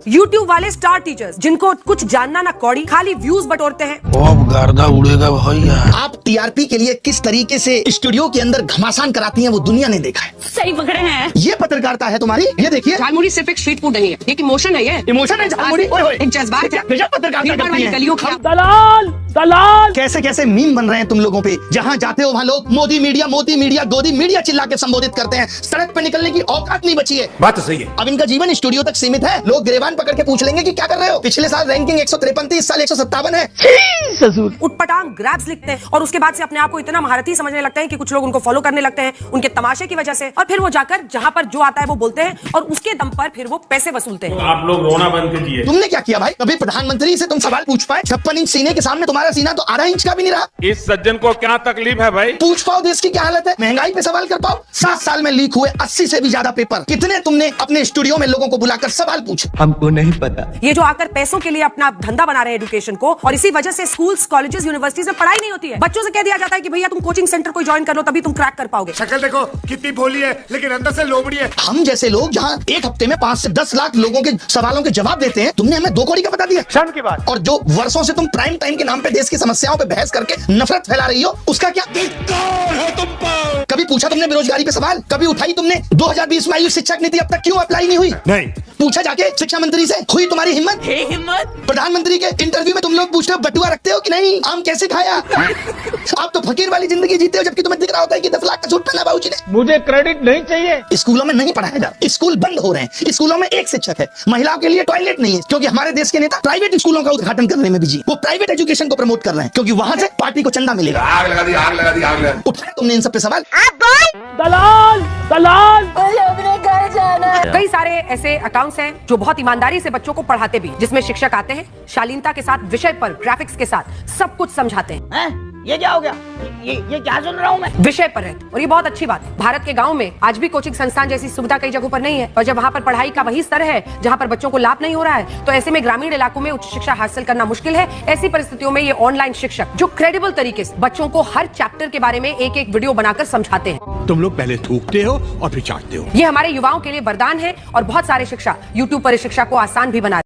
YouTube वाले star teachers जिनको कुछ जानना ना कौड़ी, खाली व्यूज बटोरते हैं। अब गर्दा उड़ेगा भैया। आप टीआरपी के लिए किस तरीके से स्टूडियो के अंदर घमासान कराती हैं वो दुनिया ने देखा है। सही पकड़े हैं। ये पत्रकारिता है तुम्हारी। ये देखिए, झालमुड़ी सिर्फ एक स्ट्रीट फूड नहीं है, एक इमोशन है। ये इमोशन है झालमुड़ी। ओए होए, एक जज्बात है। गजब पत्रकारिता करती हैं। गलियों की दलाल कैसे कैसे मीम बन रहे हैं तुम लोगों पे। जहाँ जाते हो वहाँ लोग मोदी मीडिया गोदी मीडिया चिल्ला के संबोधित करते हैं। सड़क पे निकलने की औकात नहीं बची है। बात तो सही है। अब इनका जीवन स्टूडियो तक सीमित है। लोग गिरेबान पकड़ के पूछ लेंगे कि क्या कर रहे हो। पिछले साल रैंकिंग 153 थी, इस साल 157 है। उटपटांग ग्रैब्स लिखते हैं और उसके बाद से अपने आप को इतना महारथी समझने लगते हैं कि कुछ लोग उनको फॉलो करने लगते हैं उनके तमाशे की वजह से, और फिर वो जाकर जहां पर जो आता है वो बोलते हैं और उसके दम पर फिर वो पैसे वसूलते हैं। आप लोग रोना बंद कीजिए। तुमने क्या किया भाई? कभी प्रधानमंत्री से तुम सवाल पूछ पाए? 56 इंच सीने के सामने तुम्हारा सीना तो आधा इंच का भी नहीं रहा। इस सज्जन को क्या तकलीफ है भाई? पूछ पाओ देश की क्या हालत है, महंगाई पे सवाल कर पाओ। 7 साल में लीक हुए 80 से भी ज्यादा पेपर। कितने तुमने अपने स्टूडियो में लोगों को बुलाकर सवाल पूछे? हमको नहीं पता। ये जो आकर पैसों के लिए अपना धंधा बना रहे हैं एजुकेशन को, और इसी वजह से स्कूल्स, कॉलेजेस, यूनिवर्सिटीज में पढ़ाई नहीं होती है। बच्चों से कह दिया जाता है कि भैया तुम कोचिंग सेंटर कोई ज्वाइन कर लो तभी तुम क्रैक कर पाओगे। शक्ल देखो कितनी भोली है, लेकिन अंदर से लोमड़ी है। हम जैसे लोग जहाँ एक हफ्ते में 5 से 10 लाख लोगों के सवालों के जवाब देते हैं, तुमने हमें 2 कौड़ी का बता दिया। क्षण की बात। और जो वर्षों से तुम प्राइम टाइम के नाम पे देश की समस्याओं पे बहस करके नफरत फैला रही हो, उसका क्या? कभी पूछा तुमने बेरोजगारी पे सवाल? कभी उठाई तुमने 2020 में आयु शिक्षक नीति अब तक क्यों अप्लाई नहीं हुई? नहीं। पूछा जाके शिक्षा मंत्री से? हुई तुम्हारी हिम्मत? प्रधानमंत्री के इंटरव्यू में तुम लोग पूछते हो बटुआ रखते हो कि नहीं, आम कैसे खाया? आप तो फकीर वाली जिंदगी जीते हो, जबकि तुम्हें दिख रहा होता है कि 10 लाख का सूट पहना बाबूजी ने। मुझे क्रेडिट नहीं चाहिए। स्कूलों में नहीं पढ़ाया जा रहा, स्कूल बंद हो रहे हैं। स्कूलों में एक शिक्षक है, महिलाओं के लिए टॉयलेट नहीं है, क्योंकि हमारे देश के नेता प्राइवेट स्कूलों का उद्घाटन करने में बिजी। वो प्राइवेट एजुकेशन को प्रमोट कर रहे हैं क्योंकि वहां से पार्टी को चंदा मिलेगा। आग लगा दी, आग लगा दी, आग लगा दी। उठाया तुमने इन सब पे सवाल? कई सारे ऐसे अकाउंट्स हैं जो बहुत ईमानदारी से बच्चों को पढ़ाते भी, जिसमें शिक्षक आते हैं शालीनता के साथ विषय पर ग्राफिक्स के साथ सब कुछ समझाते हैं। ये क्या हो गया? ये क्या सुन रहा हूँ मैं? विषय पर रहते, और ये बहुत अच्छी बात है। भारत के गांव में आज भी कोचिंग संस्थान जैसी सुविधा कई जगहों पर नहीं है, और जब वहां पर पढ़ाई का वही स्तर है जहां पर बच्चों को लाभ नहीं हो रहा है, तो ऐसे में ग्रामीण इलाकों में उच्च शिक्षा हासिल करना मुश्किल है। ऐसी परिस्थितियों में ये ऑनलाइन शिक्षक जो क्रेडिबल तरीके से बच्चों को हर चैप्टर के बारे में एक एक वीडियो बनाकर समझाते हैं। तुम लोग पहले थूकते हो और फिर चाटते हो। ये हमारे युवाओं के लिए वरदान है, और बहुत सारे शिक्षा यूट्यूब पर इस शिक्षा को आसान भी बना